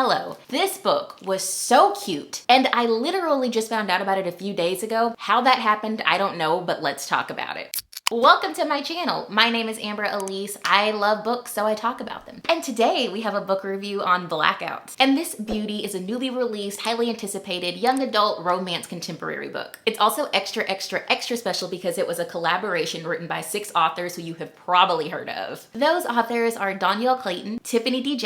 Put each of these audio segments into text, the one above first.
Hello. This book was so cute, and I literally just found out about it a few days ago. How that happened, I don't know, but let's talk about it. Welcome to my channel. My name is Amber Alise. I love books, so I talk about them. And today we have a book review on Blackout. And this beauty is a newly released, highly anticipated young adult romance contemporary book. It's also extra special because it was a collaboration written by 6 authors who you have probably heard of. Those authors are Dhonielle Clayton, Tiffany D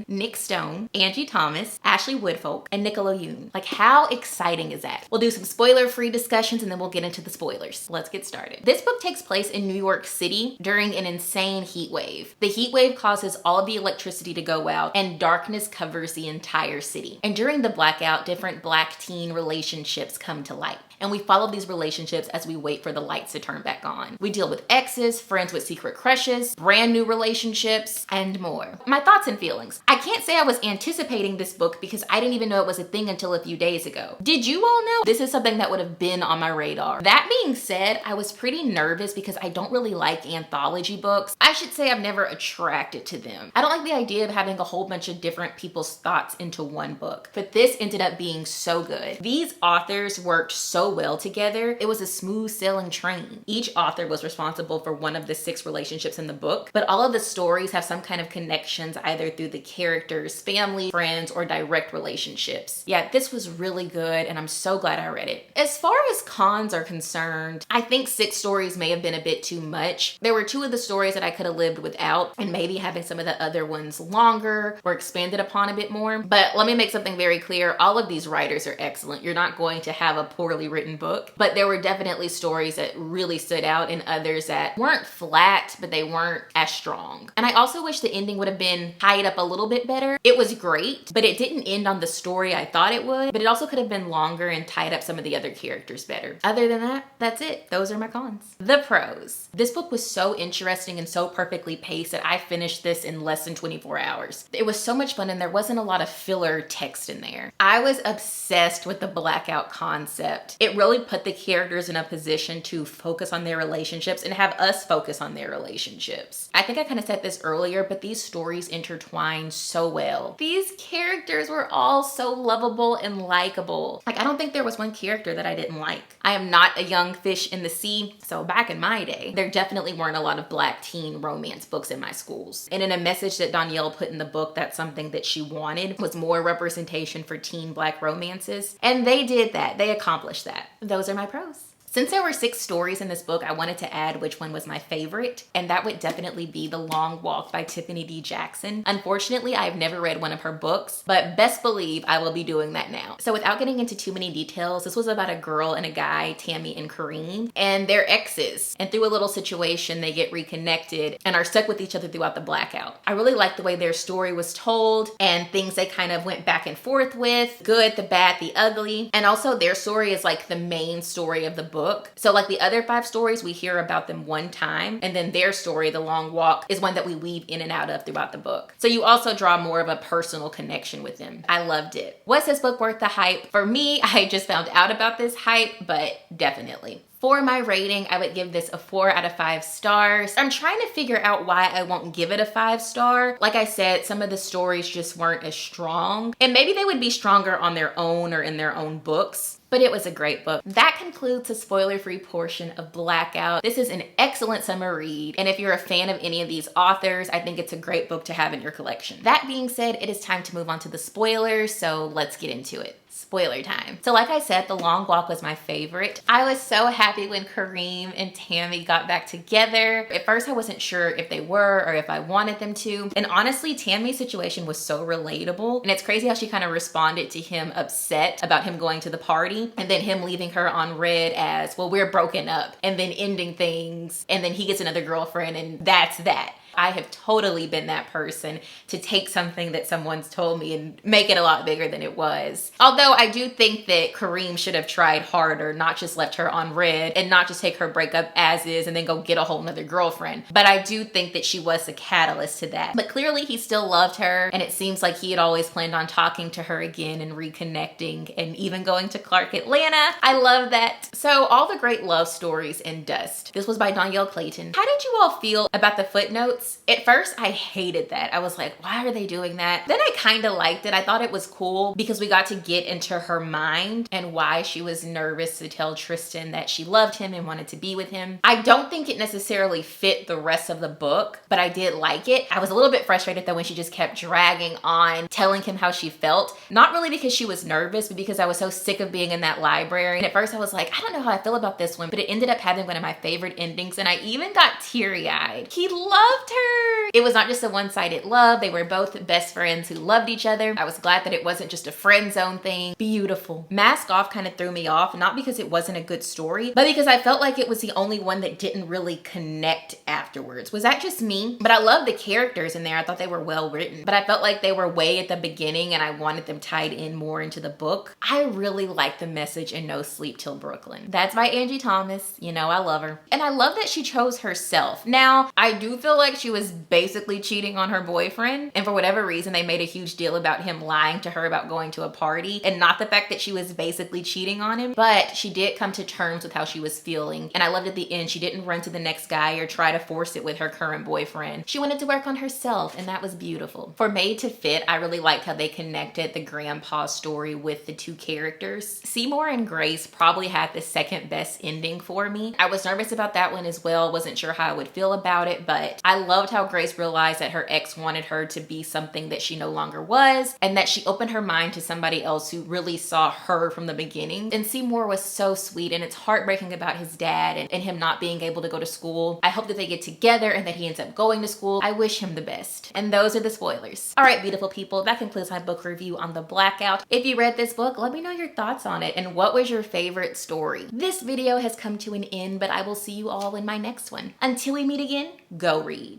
Nic Stone, Angie Thomas, Ashley Woodfolk, and Nicola Yoon. Like, how exciting is that? We'll do some spoiler-free discussions and then we'll get into the spoilers. Let's get started. This book takes place in New York City during an insane heat wave. The heat wave causes all of the electricity to go out and darkness covers the entire city. And during the blackout, different Black teen relationships come to light. And we follow these relationships as we wait for the lights to turn back on. We deal with exes, friends with secret crushes, brand new relationships, and more. My thoughts and feelings. I can't say I was anticipating this book because I didn't even know it was a thing until a few days ago. Did you all know? This is something that would have been on my radar. That being said, I was pretty nervous because I don't really like anthology books. I should say I'm never attracted to them. I don't like the idea of having a whole bunch of different people's thoughts into one book, but this ended up being so good. These authors worked so well together. It was a smooth sailing train. Each author was responsible for one of the 6 relationships in the book, but all of the stories have some kind of connections either through the characters, family, friends, or direct relationships. Yeah, this was really good and I'm so glad I read it. As far as cons are concerned, I think 6 stories may have been a bit too much. There were 2 of the stories that I could have lived without, and maybe having some of the other ones longer or expanded upon a bit more. But let me make something very clear. All of these writers are excellent. You're not going to have a poorly written book, but there were definitely stories that really stood out and others that weren't flat, but they weren't as strong. And I also wish the ending would have been tied up a little bit better. It was great, but it didn't end on the story I thought it would, but it also could have been longer and tied up some of the other characters better. Other than that, that's it. Those are my cons. The pros. This book was so interesting and so perfectly paced that I finished this in less than 24 hours. It was so much fun and there wasn't a lot of filler text in there. I was obsessed with the blackout concept. It really put the characters in a position to focus on their relationships and have us focus on their relationships. I think I kind of said this earlier, but these stories intertwine so well. These characters were all so lovable and likable. Like, I don't think there was one character that I didn't like. I am not a young fish in the sea, so back in my day, there definitely weren't a lot of Black teen romance books in my schools. And in a message that Dhonielle put in the book, that's something that she wanted was more representation for teen Black romances. And they did that. They accomplished that. Those are my pros. Since there were 6 stories in this book, I wanted to add which one was my favorite, and that would definitely be The Long Walk by Tiffany D. Unfortunately, I've never read one of her books, but best believe I will be doing that now. So without getting into too many details, this was about a girl and a guy, Tammy and Kareem, and their exes. And through a little situation, they get reconnected and are stuck with each other throughout the blackout. I really liked the way their story was told and things they kind of went back and forth with, good, the bad, the ugly. And also their story is like the main story of the book. So like the other 5 stories, we hear about them one time, and then their story, The Long Walk, is one that we weave in and out of throughout the book. So you also draw more of a personal connection with them. I loved it. Was this book worth the hype? For me, I just found out about this hype, but definitely. For my rating, I would give this a 4 out of 5 stars. I'm trying to figure out why I won't give it a 5-star. Like I said, some of the stories just weren't as strong, and maybe they would be stronger on their own or in their own books. But it was a great book. That concludes the spoiler-free portion of Blackout. This is an excellent summer read, and if you're a fan of any of these authors, I think it's a great book to have in your collection. That being said, it is time to move on to the spoilers, so let's get into it. Spoiler time. So like I said, The Long Walk was my favorite. I was so happy when Kareem and Tammy got back together. At first I wasn't sure if they were or if I wanted them to. And honestly, Tammy's situation was so relatable. And it's crazy how she kind of responded to him upset about him going to the party and then him leaving her on red as, well, we're broken up, and then ending things. And then he gets another girlfriend and that's that. I have totally been that person to take something that someone's told me and make it a lot bigger than it was. Although I do think that Kareem should have tried harder, not just left her on red and not just take her breakup as is and then go get a whole nother girlfriend. But I do think that she was the catalyst to that. But clearly he still loved her, and it seems like he had always planned on talking to her again and reconnecting and even going to Clark Atlanta. I love that. So all the great love stories in Dust. This was by Dhonielle Clayton. How did you all feel about the footnotes? notes. At first, I hated that. I was like, why are they doing that? Then I kind of liked it. I thought it was cool because we got to get into her mind and why she was nervous to tell Tristan that she loved him and wanted to be with him. I don't think it necessarily fit the rest of the book, but I did like it. I was a little bit frustrated though when she just kept dragging on, telling him how she felt. Not really because she was nervous, but because I was so sick of being in that library. And at first I was like, I don't know how I feel about this one, but it ended up having one of my favorite endings and I even got teary-eyed. He loved her. It was not just a one-sided love. They were both best friends who loved each other. I was glad that it wasn't just a friend zone thing. Beautiful. Mask Off kind of threw me off, not because it wasn't a good story, but because I felt like it was the only one that didn't really connect afterwards. Was that just me? But I love the characters in there. I thought they were well written, but I felt like they were way at the beginning and I wanted them tied in more into the book. I really like the message in No Sleep Till Brooklyn. That's by Angie Thomas. You know, I love her. And I love that she chose herself. Now, I do feel like she was basically cheating on her boyfriend. And for whatever reason, they made a huge deal about him lying to her about going to a party and not the fact that she was basically cheating on him. But she did come to terms with how she was feeling. And I loved at the end, she didn't run to the next guy or try to force it with her current boyfriend. She wanted to work on herself and that was beautiful. For Made to Fit, I really liked how they connected the grandpa's story with the two characters. Seymour and Grace probably had the second best ending for me. I was nervous about that one as well. Wasn't sure how I would feel about it, but I loved how Grace realized that her ex wanted her to be something that she no longer was and that she opened her mind to somebody else who really saw her from the beginning. And Seymour was so sweet and it's heartbreaking about his dad and him not being able to go to school. I hope that they get together and that he ends up going to school. I wish him the best. And those are the spoilers. All right, beautiful people, that concludes my book review on The Blackout. If you read this book, let me know your thoughts on it and what was your favorite story. This video has come to an end, but I will see you all in my next one. Until we meet again, go read.